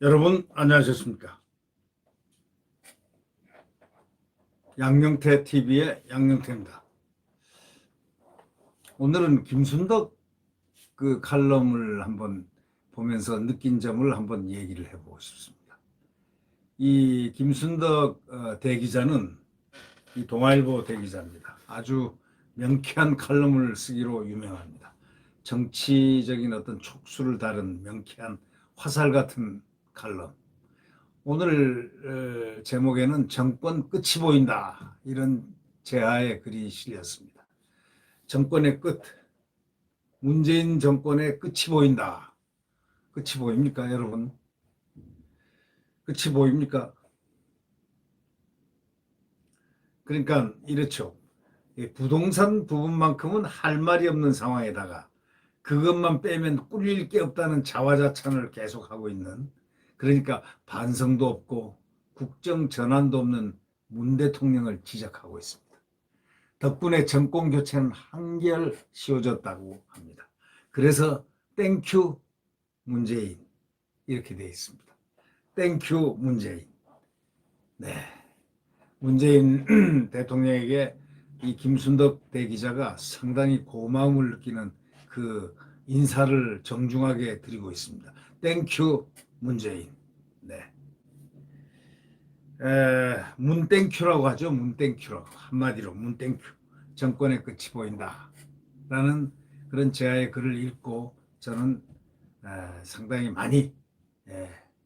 여러분 안녕하셨습니까? 양영태 TV의 양영태입니다. 오늘은 김순덕 그 칼럼을 한번 보면서 느낀 점을 한번 얘기를 해보고 싶습니다. 이 김순덕 대기자는 이 동아일보 대기자입니다. 아주 명쾌한 칼럼을 쓰기로 유명합니다. 정치적인 어떤 촉수를 다룬 명쾌한 화살 같은 칼럼. 오늘 제목에는 정권 끝이 보인다, 이런 제하의 글이 실렸습니다. 정권의 끝, 문재인 정권의 끝이 보인다. 끝이 보입니까, 여러분? 끝이 보입니까? 그러니까 이렇죠. 부동산 부분만큼은 할 말이 없는 상황에다가 그것만 빼면 꿀릴 게 없다는 자화자찬을 계속하고 있는, 그러니까 반성도 없고 국정 전환도 없는 문 대통령을 지적하고 있습니다. 덕분에 정권 교체는 한결 쉬워졌다고 합니다. 그래서 땡큐 문재인, 이렇게 되어 있습니다. 땡큐 문재인. 네, 문재인 대통령에게 이 김순덕 대기자가 상당히 고마움을 느끼는 그 인사를 정중하게 드리고 있습니다. 땡큐 문재인. 네. 문땡큐라고 하죠. 문땡큐라고. 한마디로 문땡큐. 정권의 끝이 보인다 라는 그런 제아의 글을 읽고 저는 상당히 많이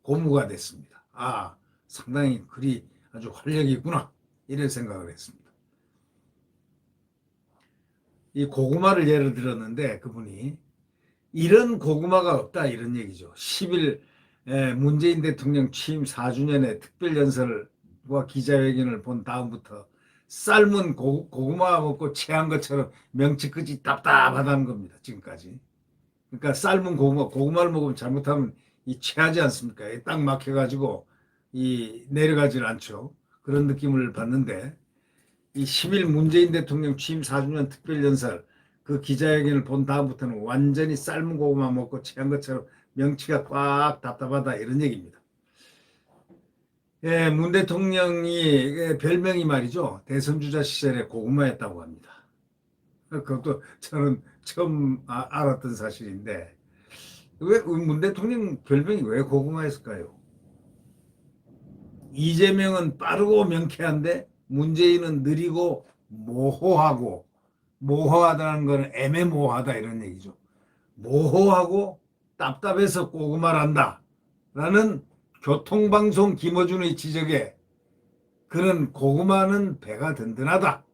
고무가 됐습니다. 아, 상당히 글이 아주 활력이 있구나, 이런 생각을 했습니다. 이 고구마를 예를 들었는데 그분이 이런 고구마가 없다, 이런 얘기죠. 10일 문재인 대통령 취임 4주년의 특별연설과 기자회견을 본 다음부터 삶은 고구마 먹고 체한 것처럼 명치 끝이 답답하다는 겁니다, 지금까지. 그러니까 삶은 고구마를 먹으면 잘못하면 이 체하지 않습니까? 딱 막혀가지고 이 내려가질 않죠. 그런 느낌을 받는데, 이 10일 문재인 대통령 취임 4주년 특별연설 그 기자회견을 본 다음부터는 완전히 삶은 고구마 먹고 체한 것처럼 명치가 꽉 답답하다, 이런 얘기입니다. 문 대통령이 별명이 말이죠, 대선 주자 시절에 고구마였다고 합니다. 그것도 저는 처음 알았던 사실인데, 왜 문 대통령 별명이 왜 고구마였을까요? 이재명은 빠르고 명쾌한데 문재인은 느리고 모호하고, 모호하다는 건 애매모호하다, 이런 얘기죠. 모호하고 답답해서 고구마란다 라는 교통방송 김어준의 지적에 그는 고구마는 배가 든든하다,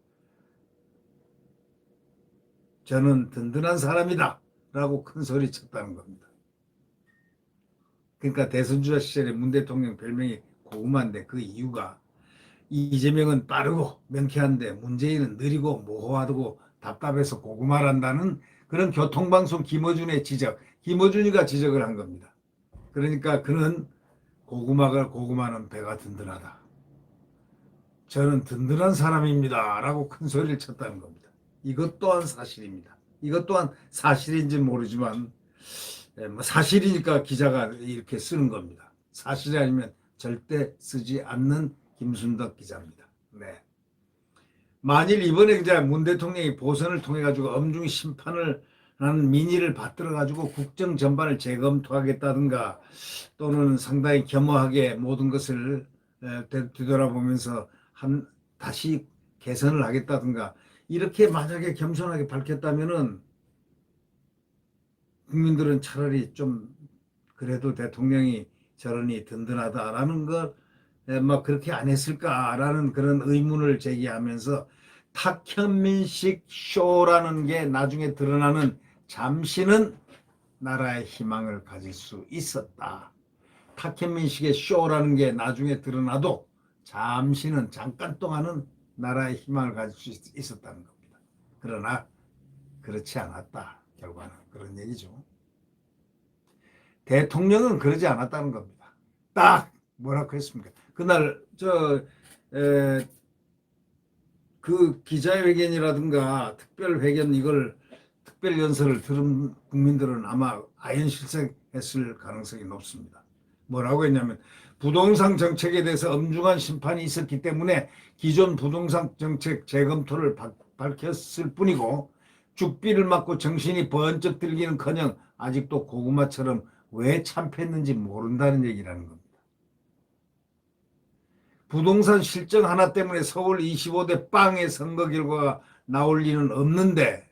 저는 든든한 사람이다 라고 큰 소리 쳤다는 겁니다. 그러니까 대선주자 시절에 문 대통령 별명이 고구마인데 그 이유가 이재명은 빠르고 명쾌한데 문재인은 느리고 모호하고 답답해서 고구마란다는 그런 교통방송 김어준의 지적, 김어준이가 지적을 한 겁니다. 그러니까 그는 고구마는 배가 든든하다, 저는 든든한 사람입니다 라고 큰 소리를 쳤다는 겁니다. 이것 또한 사실입니다. 이것 또한 사실인지 모르지만 뭐 사실이니까 기자가 이렇게 쓰는 겁니다. 사실이 아니면 절대 쓰지 않는 김순덕 기자입니다. 네. 만일 이번에 이제 문 대통령이 보선을 통해 가지고 엄중 심판을 하는 민의를 받들어 가지고 국정 전반을 재검토하겠다든가, 또는 상당히 겸허하게 모든 것을 되돌아보면서 다시 개선을 하겠다든가, 이렇게 만약에 겸손하게 밝혔다면은 국민들은 차라리 좀 그래도 대통령이 저러니 든든하다라는 걸 막 그렇게 안 했을까라는 그런 의문을 제기하면서, 탁현민식 쇼라는 게 나중에 드러나는 잠시는 나라의 희망을 가질 수 있었다. 탁현민식의 쇼라는 게 나중에 드러나도 잠시는, 잠깐 동안은 나라의 희망을 가질 수 있었다는 겁니다. 그러나 그렇지 않았다, 결과는. 그런 얘기죠. 대통령은 그러지 않았다는 겁니다. 딱 뭐라고 했습니까? 그날 그 기자회견이라든가 특별회견, 이걸 특별연설을 들은 국민들은 아마 아연실색했을 가능성이 높습니다. 뭐라고 했냐면 부동산 정책에 대해서 엄중한 심판이 있었기 때문에 기존 부동산 정책 재검토를 밝혔을 뿐이고 죽비를 맞고 정신이 번쩍 들기는커녕 아직도 고구마처럼 왜 참패했는지 모른다는 얘기라는 겁니다. 부동산 실정 하나 때문에 서울 25대 빵의 선거 결과가 나올 리는 없는데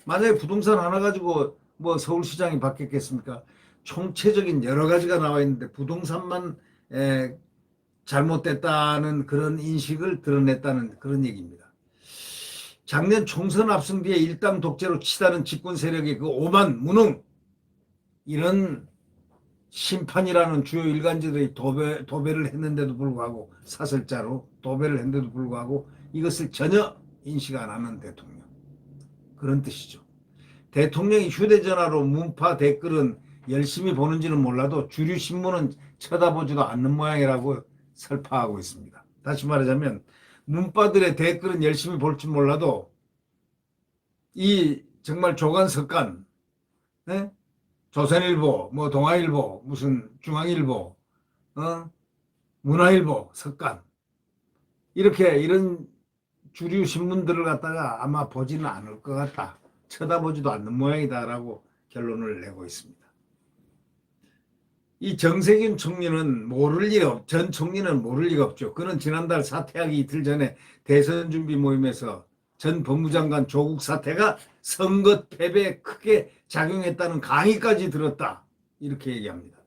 만약에 부동산 하나 가지고 뭐 서울시장이 바뀌었겠습니까? 총체적인 여러 가지가 나와 있는데 부동산만 잘못됐다는 그런 인식을 드러냈다는 그런 얘기입니다. 작년 총선 앞선 뒤에 일당 독재로 치다는 집권 세력의 그 오만 무능 이런 심판이라는 주요 일간지들이 도배를 했는데도 불구하고 사설자로 도배를 했는데도 불구하고 이것을 전혀 인식 안 하는 대통령 그런 뜻이죠. 대통령이 휴대전화로 문파 댓글은 열심히 보는지는 몰라도 주류 신문은 쳐다보지도 않는 모양이라고 설파하고 있습니다. 다시 말하자면 문파들의 댓글은 열심히 볼지 몰라도 이 정말 조간석간 네? 조선일보, 뭐 동아일보, 무슨 중앙일보, 문화일보, 석간 이렇게 이런 주류 신문들을 갖다가 아마 보지는 않을 것 같다. 쳐다보지도 않는 모양이다라고 결론을 내고 있습니다. 이 정세균 총리는 전 총리는 모를 리가 없죠. 그는 지난달 사퇴하기 이틀 전에 대선 준비 모임에서 전 법무장관 조국 사태가 선거 패배에 크게 작용했다는 강의까지 들었다. 이렇게 얘기합니다.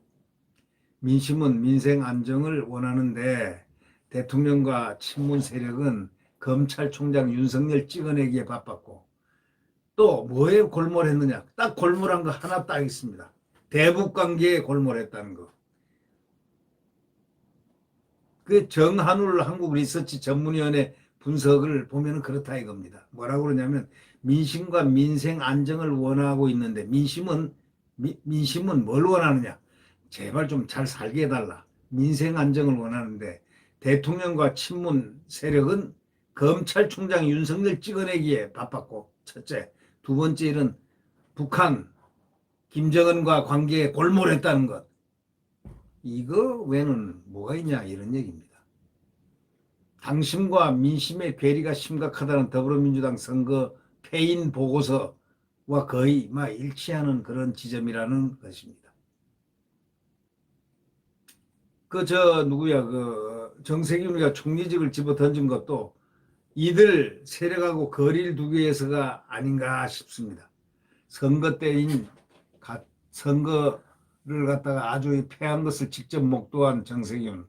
민심은 민생 안정을 원하는데 대통령과 친문 세력은 검찰총장 윤석열 찍어내기에 바빴고 또 뭐에 골몰했느냐. 딱 골몰한 거 하나 딱 있습니다. 대북관계에 골몰했다는 거. 그 정한울 한국리서치 전문위원회 분석을 보면 그렇다 이겁니다. 뭐라고 그러냐면 민심과 민생 안정을 원하고 있는데 민심은 뭘 원하느냐. 제발 좀 잘 살게 해달라. 민생 안정을 원하는데 대통령과 친문 세력은 검찰총장 윤석열 찍어내기에 바빴고 첫째. 두 번째 일은 북한 김정은과 관계에 골몰했다는 것. 이거 외에는 뭐가 있냐 이런 얘기입니다. 당심과 민심의 괴리가 심각하다는 더불어민주당 선거 패인 보고서와 거의 일치하는 그런 지점이라는 것입니다. 정세균이가 총리직을 집어 던진 것도 이들 세력하고 거리를 두기 위해서가 아닌가 싶습니다. 선거 때인 선거를 갖다가 아주 패한 것을 직접 목도한 정세균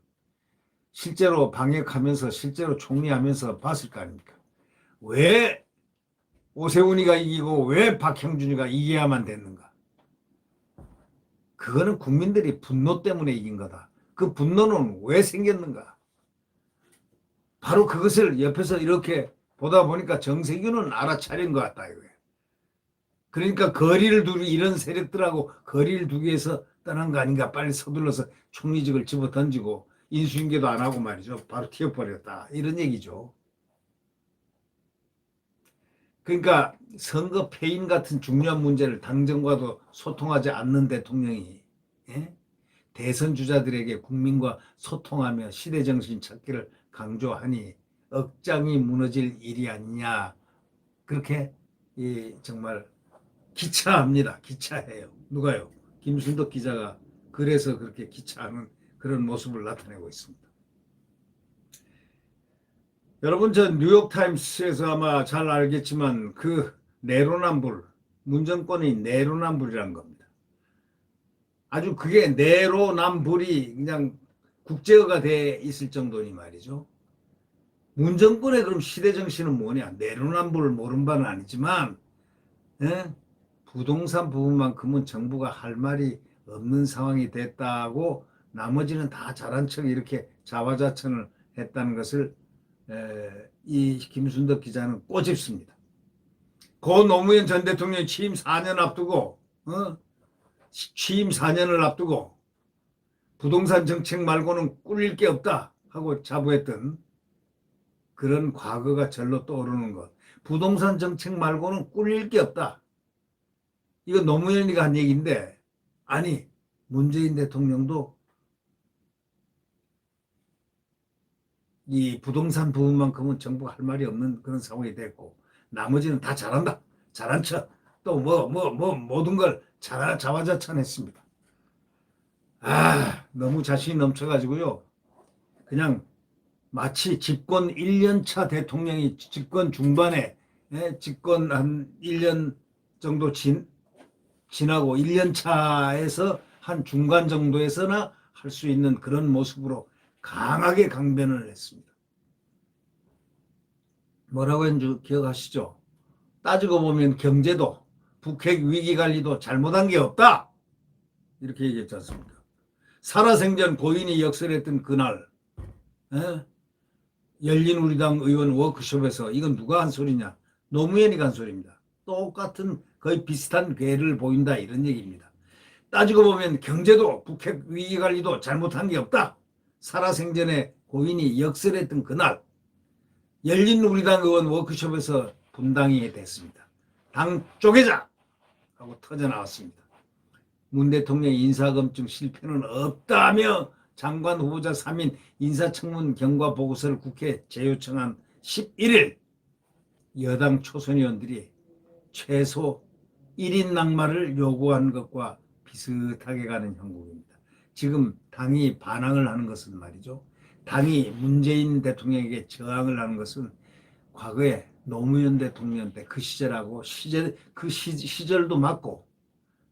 실제로 방역하면서 실제로 총리하면서 봤을 거 아닙니까? 왜 오세훈이가 이기고 왜 박형준이가 이겨야만 됐는가? 그거는 국민들이 분노 때문에 이긴 거다. 그 분노는 왜 생겼는가? 바로 그것을 옆에서 이렇게 보다 보니까 정세균은 알아차린 것 같다 이거예요. 그러니까 거리를 두기 이런 세력들하고 거리를 두기 위해서 떠난 거 아닌가. 빨리 서둘러서 총리직을 집어 던지고 인수인계도 안 하고 말이죠. 바로 튀어버렸다. 이런 얘기죠. 그러니까 선거 패인 같은 중요한 문제를 당정과도 소통하지 않는 대통령이 대선 주자들에게 국민과 소통하며 시대정신 찾기를 강조하니 억장이 무너질 일이 아니냐. 그렇게 정말 기차합니다. 기차해요. 누가요? 김순덕 기자가 그래서 그렇게 기차하는 그런 모습을 나타내고 있습니다. 여러분 저 뉴욕타임스에서 아마 잘 알겠지만 그 내로남불, 문정권이 내로남불이라는 겁니다. 아주 그게 내로남불이 그냥 국제어가 돼 있을 정도니 말이죠. 문정권의 그럼 시대정신은 뭐냐? 내로남불을 모르는 바는 아니지만 부동산 부분만큼은 정부가 할 말이 없는 상황이 됐다고 나머지는 다 잘한 척 이렇게 자화자찬을 했다는 것을 이 김순덕 기자는 꼬집습니다. 고 노무현 전 대통령이 취임 4년 앞두고 취임 4년을 앞두고 부동산 정책 말고는 꿀릴 게 없다 하고 자부했던 그런 과거가 절로 떠오르는 것. 부동산 정책 말고는 꿀릴 게 없다. 이거 노무현이가 한 얘기인데 아니 문재인 대통령도 이 부동산 부분만큼은 정부가 할 말이 없는 그런 상황이 됐고, 나머지는 다 잘한다, 잘한 척, 또 모든 걸 자화자찬했습니다. 너무 자신이 넘쳐가지고요. 그냥 마치 집권 1년차 대통령이 집권 중반에, 집권 한 1년 정도 지나고 1년차에서 한 중간 정도에서나 할 수 있는 그런 모습으로 강하게 강변을 했습니다. 뭐라고 했는지 기억하시죠? 따지고 보면 경제도 북핵 위기 관리도 잘못한 게 없다, 이렇게 얘기했지 않습니까? 살아생전 고인이 역설했던 그날, 에? 열린우리당 의원 워크숍에서 이건 누가 한 소리냐? 노무현이가 한 소리입니다. 똑같은 거의 비슷한 궤를 보인다, 이런 얘기입니다. 따지고 보면 경제도 북핵 위기 관리도 잘못한 게 없다. 살아생전에 고인이 역설했던 그날, 열린우리당 의원 워크숍에서 분당이 됐습니다. 당 쪼개자 하고 터져나왔습니다. 문 대통령 인사검증 실패는 없다며 장관 후보자 3인 인사청문 경과 보고서를 국회에 재요청한 11일, 여당 초선 의원들이 최소 1인 낙마를 요구한 것과 비슷하게 가는 형국입니다. 지금 당이 반항을 하는 것은 말이죠, 당이 문재인 대통령에게 저항을 하는 것은 과거에 노무현 대통령 때 그 시절하고 그 시절도 맞고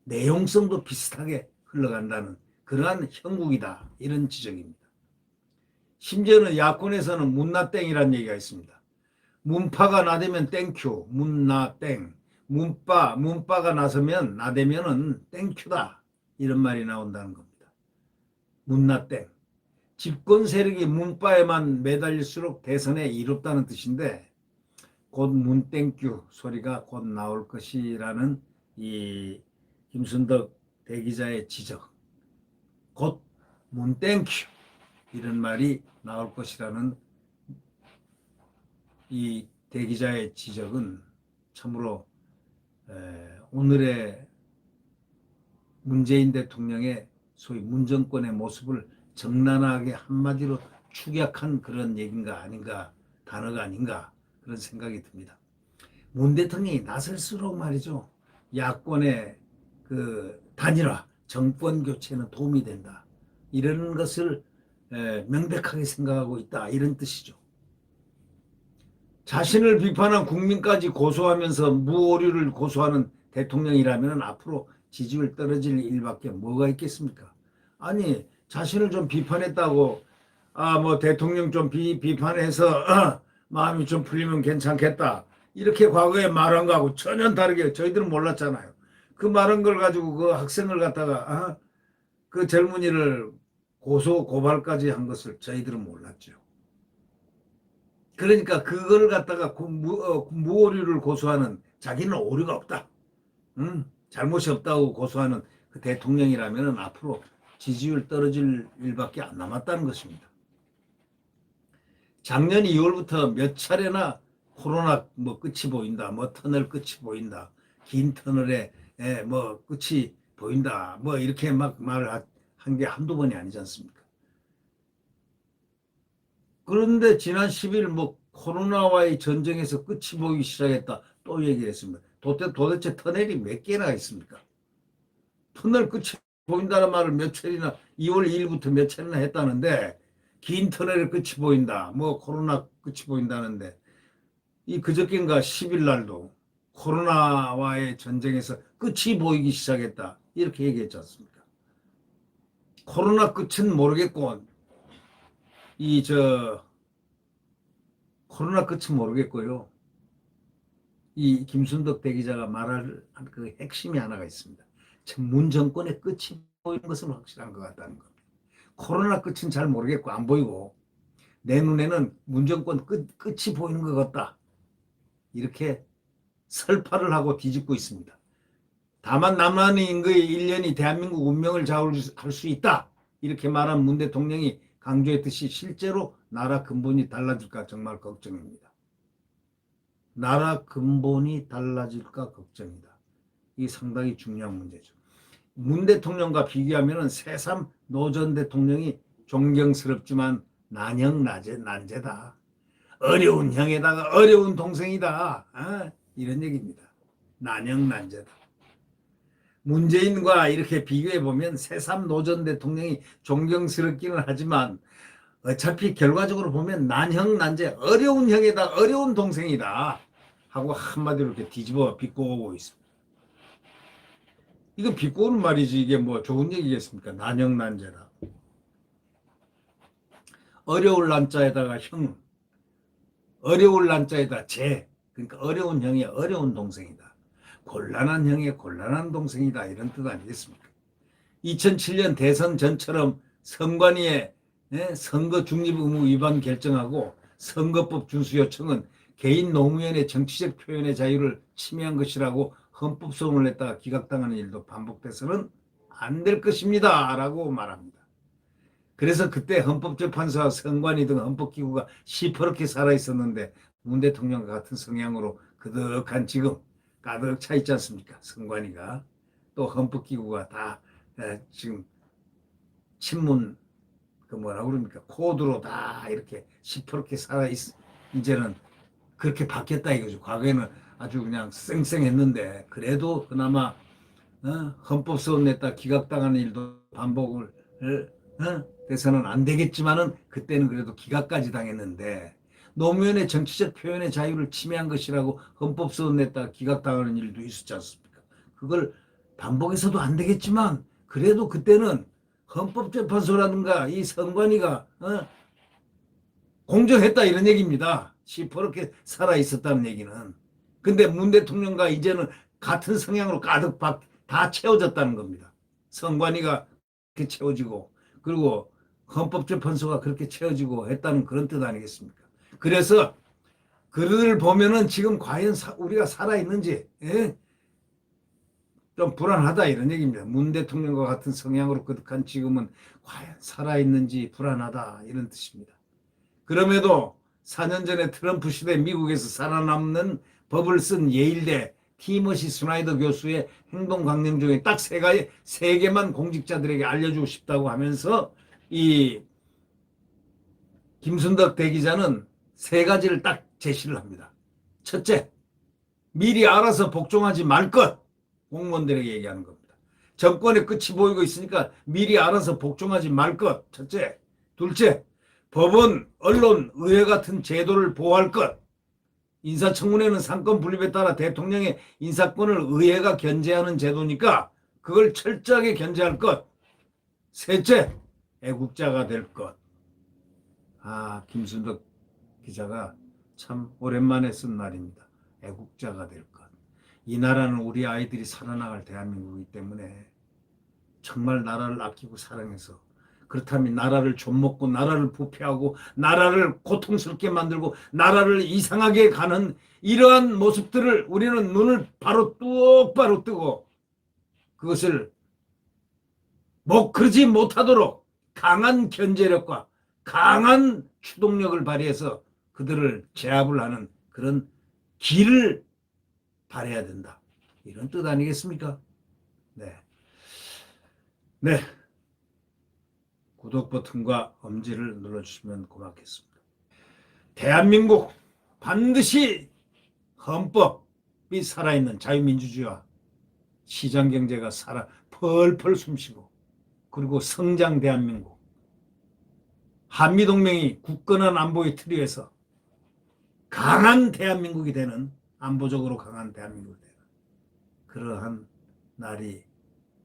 내용성도 비슷하게 흘러간다는 그러한 형국이다, 이런 지적입니다. 심지어는 야권에서는 문나땡이라는 얘기가 있습니다. 문파가 나대면 땡큐, 문나땡. 문파가 나서면 나대면은 땡큐다, 이런 말이 나온다는 겁니다. 문나땡. 집권 세력이 문파에만 매달릴수록 대선에 이롭다는 뜻인데, 곧 문땡큐 소리가 곧 나올 것이라는 이 김순덕 대기자의 지적, 곧 문땡큐 이런 말이 나올 것이라는 이 대기자의 지적은 참으로 오늘의 문재인 대통령의 소위 문정권의 모습을 적나라하게 한마디로 축약한 그런 얘기인가 아닌가, 단어가 아닌가, 그런 생각이 듭니다. 문 대통령이 나설수록 말이죠, 야권의 그 단일화, 정권 교체는 도움이 된다, 이런 것을 명백하게 생각하고 있다, 이런 뜻이죠. 자신을 비판한 국민까지 고소하면서 무오류를 고소하는 대통령이라면 앞으로 지지율 떨어질 일밖에 뭐가 있겠습니까? 아니, 자신을 좀 비판했다고 뭐 대통령 좀 비판해서 마음이 좀 풀리면 괜찮겠다, 이렇게 과거에 말한 거하고 전혀 다르게 저희들은 몰랐잖아요. 그 말한 걸 가지고 그 학생을 갖다가 그 젊은이를 고발까지 한 것을 저희들은 몰랐죠. 그러니까 그걸 갖다가 무오류를 고소하는, 자기는 오류가 없다, 잘못이 없다고 고소하는 그 대통령이라면 앞으로 지지율 떨어질 일밖에 안 남았다는 것입니다. 작년 2월부터 몇 차례나 코로나 끝이 보인다, 터널 끝이 보인다, 긴 터널에 끝이 보인다, 이렇게 막 말을 한 게 한두 번이 아니지 않습니까? 그런데 지난 10일 코로나와의 전쟁에서 끝이 보이기 시작했다, 또 얘기했습니다. 도대체 터널이 몇 개나 있습니까? 터널 끝이 보인다는 말을 몇 차례나 2월 2일부터 몇 차례나 했다는데, 긴 터널의 끝이 보인다, 코로나 끝이 보인다는데, 이 그저께인가 10일 날도 코로나와의 전쟁에서 끝이 보이기 시작했다, 이렇게 얘기했지 않습니까? 코로나 끝은 모르겠고, 코로나 끝은 모르겠고요, 이 김순덕 대기자가 말할 그 핵심이 하나가 있습니다. 문 정권의 끝이 보이는 것은 확실한 것 같다는 겁니다. 코로나 끝은 잘 모르겠고 안 보이고, 내 눈에는 문 정권 끝이 보이는 것 같다, 이렇게 설파를 하고 뒤집고 있습니다. 다만 남한의 인구의 1년이 대한민국 운명을 좌우할 수 있다, 이렇게 말한 문 대통령이 강조했듯이 실제로 나라 근본이 달라질까 정말 걱정입니다. 나라 근본이 달라질까 걱정이다. 이게 상당히 중요한 문제죠. 문 대통령과 비교하면 새삼 노 전 대통령이 존경스럽지만 난제다. 어려운 형에다가 어려운 동생이다. 이런 얘기입니다. 난제다. 문재인과 이렇게 비교해 보면 새삼 노 전 대통령이 존경스럽기는 하지만 어차피 결과적으로 보면 난제 어려운 형에다 어려운 동생이다 하고 한마디로 이렇게 뒤집어 비꼬고 있습니다. 이거 비꼬는 말이지 이게 뭐 좋은 얘기겠습니까? 난제다. 어려울 난자에다가 형, 어려울 난자에다 그러니까 어려운 형의 어려운 동생이다. 곤란한 형의 곤란한 동생이다. 이런 뜻 아니겠습니까? 2007년 대선 전처럼 선관위의 선거 중립 의무 위반 결정하고 선거법 준수 요청은 개인 노무현의 정치적 표현의 자유를 침해한 것이라고 헌법 소원을 냈다가 기각당하는 일도 반복돼서는 안 될 것입니다. 라고 말합니다. 그래서 그때 헌법재판소와 선관위 등 헌법기구가 시퍼렇게 살아있었는데 문 대통령과 같은 성향으로 그득한 지금 가득 차 있지 않습니까? 선관위가 또 헌법기구가 다 지금 친문 그 뭐라 그럽니까? 코드로 다 이렇게 시퍼렇게 이제는 그렇게 바뀌었다 이거죠. 과거에는 아주 그냥 쌩쌩했는데 그래도 그나마 헌법소원 냈다 기각당하는 일도 반복을 돼서는 안 되겠지만은 그때는 그래도 기각까지 당했는데 노무현의 정치적 표현의 자유를 침해한 것이라고 헌법소원 냈다 기각당하는 일도 있었지 않습니까? 그걸 반복해서도 안 되겠지만 그래도 그때는 헌법재판소라든가 이 선관위가 공정했다 이런 얘기입니다. 시퍼렇게 살아있었다는 얘기는. 근데 문 대통령과 이제는 같은 성향으로 가득 다 채워졌다는 겁니다. 선관위가 그렇게 채워지고 그리고 헌법재판소가 그렇게 채워지고 했다는 그런 뜻 아니겠습니까? 그래서 그를 보면은 지금 과연 우리가 살아있는지 좀 불안하다 이런 얘기입니다. 문 대통령과 같은 성향으로 그득한 지금은 과연 살아있는지 불안하다 이런 뜻입니다. 그럼에도 4년 전에 트럼프 시대 미국에서 살아남는 법을 쓴 예일대 티머시 스나이더 교수의 행동 강령 중에 딱 세 개만 공직자들에게 알려주고 싶다고 하면서 이 김순덕 대기자는 세 가지를 딱 제시를 합니다. 첫째, 미리 알아서 복종하지 말 것. 공무원들에게 얘기하는 겁니다. 정권의 끝이 보이고 있으니까 미리 알아서 복종하지 말 것. 첫째. 둘째, 법원, 언론, 의회 같은 제도를 보호할 것. 인사청문회는 상권 분립에 따라 대통령의 인사권을 의회가 견제하는 제도니까 그걸 철저하게 견제할 것. 셋째, 애국자가 될 것. 김순덕 기자가 참 오랜만에 쓴 말입니다. 애국자가 될 것. 이 나라는 우리 아이들이 살아나갈 대한민국이기 때문에 정말 나라를 아끼고 사랑해서 그렇다면 나라를 좀먹고 나라를 부패하고 나라를 고통스럽게 만들고 나라를 이상하게 가는 이러한 모습들을 우리는 눈을 바로 똑바로 뜨고 그것을 그러지 못하도록 강한 견제력과 강한 추동력을 발휘해서 그들을 제압을 하는 그런 길을 발해야 된다. 이런 뜻 아니겠습니까? 네. 네. 구독 버튼과 엄지를 눌러주시면 고맙겠습니다. 대한민국 반드시 헌법이 살아있는 자유민주주의와 시장경제가 펄펄 숨쉬고 그리고 성장 대한민국 한미동맹이 굳건한 안보의 틀 위에서 강한 대한민국이 되는 안보적으로 강한 대한민국이 되는 그러한 날이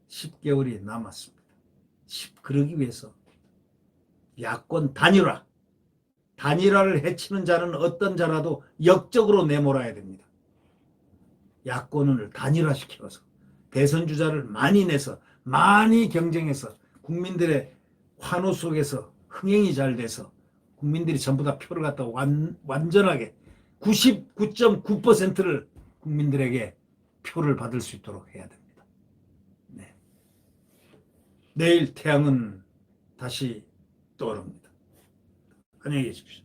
10개월이 남았습니다. 그러기 위해서 야권 단일화를 해치는 자는 어떤 자라도 역적으로 내몰아야 됩니다. 야권을 단일화시켜서 대선 주자를 많이 내서 많이 경쟁해서 국민들의 환호 속에서 흥행이 잘 돼서 국민들이 전부 다 표를 갖다 완전하게 99.9%를 국민들에게 표를 받을 수 있도록 해야 됩니다. 네. 내일 태양은 다시 떠오릅니다. 안녕히 계십시오.